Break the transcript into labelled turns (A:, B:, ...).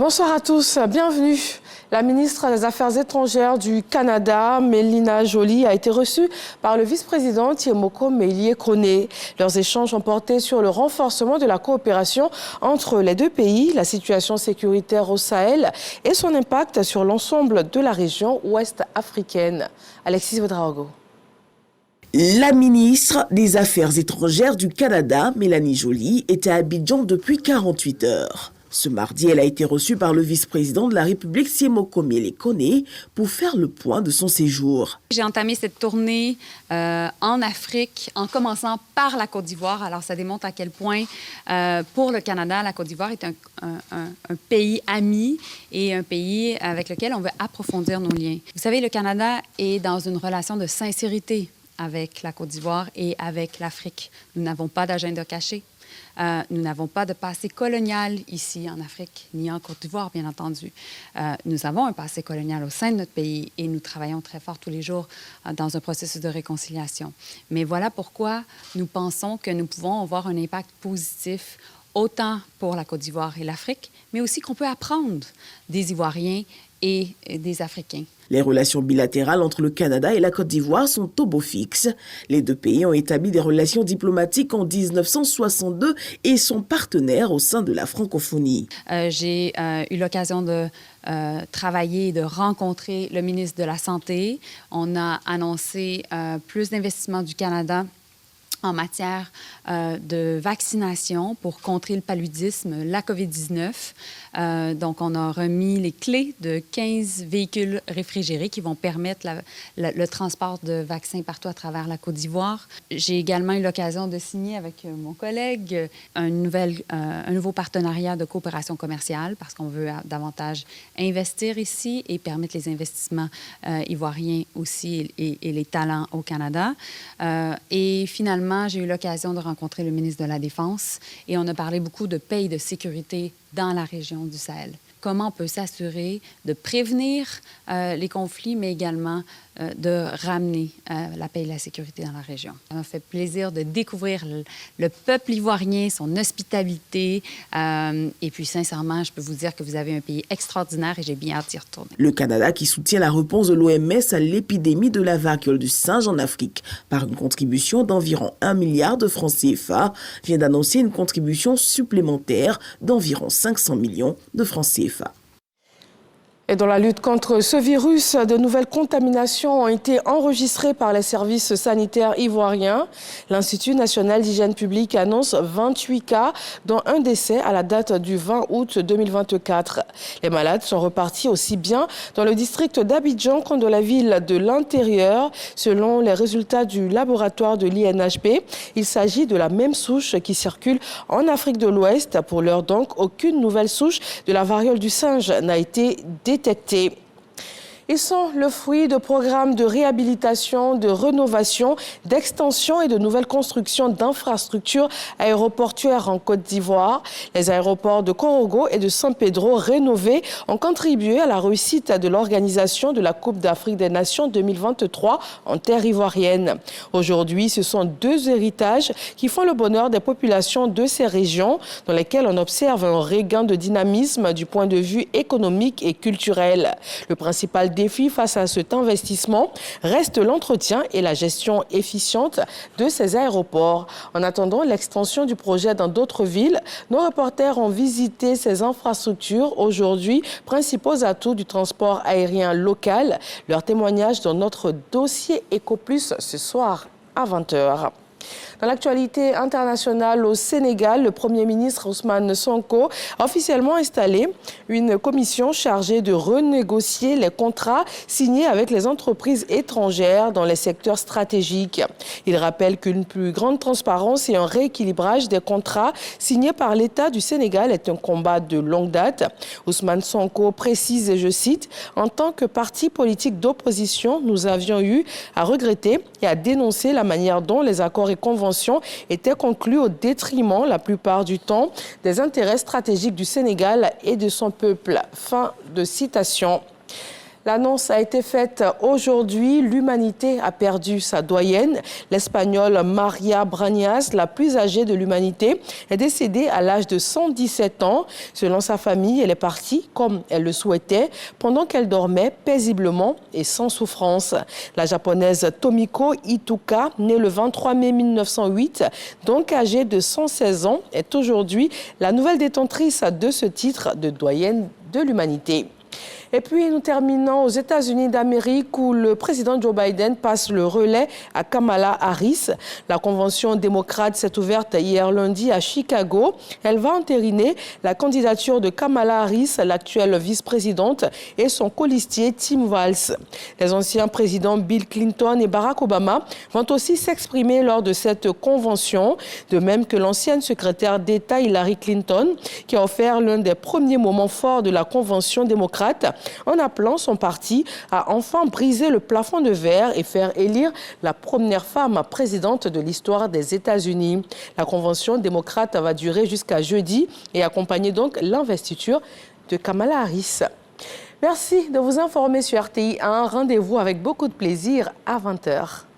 A: Bonsoir à tous, bienvenue. La ministre des Affaires étrangères du Canada, Mélina Joly, a été reçue par le vice-président Tiemoko Meïlie-Kone. Leurs échanges ont porté sur le renforcement de la coopération entre les deux pays, la situation sécuritaire au Sahel et son impact sur l'ensemble de la région ouest africaine. Alexis Ouedraogo.
B: La ministre des Affaires étrangères du Canada, Mélanie Joly, était à Abidjan depuis 48 heures. Ce mardi, elle a été reçue par le vice-président de la République, Tiemoko Meïlie-Kone, pour faire le point de son séjour.
C: J'ai entamé cette tournée en Afrique en commençant par la Côte d'Ivoire. Alors, ça démontre à quel point, pour le Canada, la Côte d'Ivoire est un pays ami et un pays avec lequel on veut approfondir nos liens. Vous savez, le Canada est dans une relation de sincérité avec la Côte d'Ivoire et avec l'Afrique. Nous n'avons pas d'agenda caché. Nous n'avons pas de passé colonial ici en Afrique, ni en Côte d'Ivoire, bien entendu. Nous avons un passé colonial au sein de notre pays et nous travaillons très fort tous les jours dans un processus de réconciliation. Mais voilà pourquoi nous pensons que nous pouvons avoir un impact positif autant pour la Côte d'Ivoire et l'Afrique, mais aussi qu'on peut apprendre des Ivoiriens et des Africains.
B: Les relations bilatérales entre le Canada et la Côte d'Ivoire sont au beau fixe. Les deux pays ont établi des relations diplomatiques en 1962 et sont partenaires au sein de la francophonie.
C: J'ai eu l'occasion de travailler et de rencontrer le ministre de la Santé. On a annoncé plus d'investissements du Canada en matière de vaccination pour contrer le paludisme, la COVID-19. Donc, on a remis les clés de 15 véhicules réfrigérés qui vont permettre le transport de vaccins partout à travers la Côte d'Ivoire. J'ai également eu l'occasion de signer avec mon collègue un nouveau partenariat de coopération commerciale parce qu'on veut davantage investir ici et permettre les investissements ivoiriens aussi et les talents au Canada. Et finalement, j'ai eu l'occasion de rencontrer le ministre de la Défense et on a parlé beaucoup de paix et de sécurité dans la région du Sahel. Comment on peut s'assurer de prévenir les conflits, mais également de ramener la paix et la sécurité dans la région. Ça m'a fait plaisir de découvrir le peuple ivoirien, son hospitalité. Et puis, sincèrement, je peux vous dire que vous avez un pays extraordinaire et j'ai bien hâte d'y retourner.
B: Le Canada, qui soutient la réponse de l'OMS à l'épidémie de la variole du singe en Afrique par une contribution d'environ 1 milliard de francs CFA, vient d'annoncer une contribution supplémentaire d'environ 500 millions de francs CFA.
A: Et dans la lutte contre ce virus, de nouvelles contaminations ont été enregistrées par les services sanitaires ivoiriens. L'Institut national d'hygiène publique annonce 28 cas, dont un décès à la date du 20 août 2024. Les malades sont repartis aussi bien dans le district d'Abidjan qu'en dans la ville de l'Intérieur. Selon les résultats du laboratoire de l'INHP, il s'agit de la même souche qui circule en Afrique de l'Ouest. Pour l'heure donc, aucune nouvelle souche de la variole du singe n'a été détectés. Ils sont le fruit de programmes de réhabilitation, de rénovation, d'extension et de nouvelles constructions d'infrastructures aéroportuaires en Côte d'Ivoire. Les aéroports de Korogo et de San Pedro rénovés ont contribué à la réussite de l'organisation de la Coupe d'Afrique des Nations 2023 en terre ivoirienne. Aujourd'hui, ce sont deux héritages qui font le bonheur des populations de ces régions dans lesquelles on observe un regain de dynamisme du point de vue économique et culturel. Le principal défi face à cet investissement reste l'entretien et la gestion efficiente de ces aéroports. En attendant l'extension du projet dans d'autres villes, nos reporters ont visité ces infrastructures aujourd'hui, principaux atouts du transport aérien local. Leur témoignage dans notre dossier EcoPlus ce soir à 20h. Dans l'actualité internationale au Sénégal, le Premier ministre Ousmane Sonko a officiellement installé une commission chargée de renégocier les contrats signés avec les entreprises étrangères dans les secteurs stratégiques. Il rappelle qu'une plus grande transparence et un rééquilibrage des contrats signés par l'État du Sénégal est un combat de longue date. Ousmane Sonko précise, et je cite, « En tant que parti politique d'opposition, nous avions eu à regretter et à dénoncer la manière dont les accords et conventions étaient conclus au détriment, la plupart du temps, des intérêts stratégiques du Sénégal et de son peuple. » Fin de citation. L'annonce a été faite aujourd'hui. L'humanité a perdu sa doyenne. L'Espagnole Maria Brañas, la plus âgée de l'humanité, est décédée à l'âge de 117 ans. Selon sa famille, elle est partie comme elle le souhaitait, pendant qu'elle dormait paisiblement et sans souffrance. La japonaise Tomiko Ituka, née le 23 mai 1908, donc âgée de 116 ans, est aujourd'hui la nouvelle détentrice de ce titre de doyenne de l'humanité. Et puis, nous terminons aux États-Unis d'Amérique où le président Joe Biden passe le relais à Kamala Harris. La convention démocrate s'est ouverte hier lundi à Chicago. Elle va entériner la candidature de Kamala Harris, l'actuelle vice-présidente, et son colistier Tim Walz. Les anciens présidents Bill Clinton et Barack Obama vont aussi s'exprimer lors de cette convention, de même que l'ancienne secrétaire d'État Hillary Clinton, qui a offert l'un des premiers moments forts de la convention démocrate, en appelant son parti à enfin briser le plafond de verre et faire élire la première femme présidente de l'histoire des États-Unis. La convention démocrate va durer jusqu'à jeudi et accompagner donc l'investiture de Kamala Harris. Merci de vous informer sur RTI 1. Rendez-vous avec beaucoup de plaisir à 20h.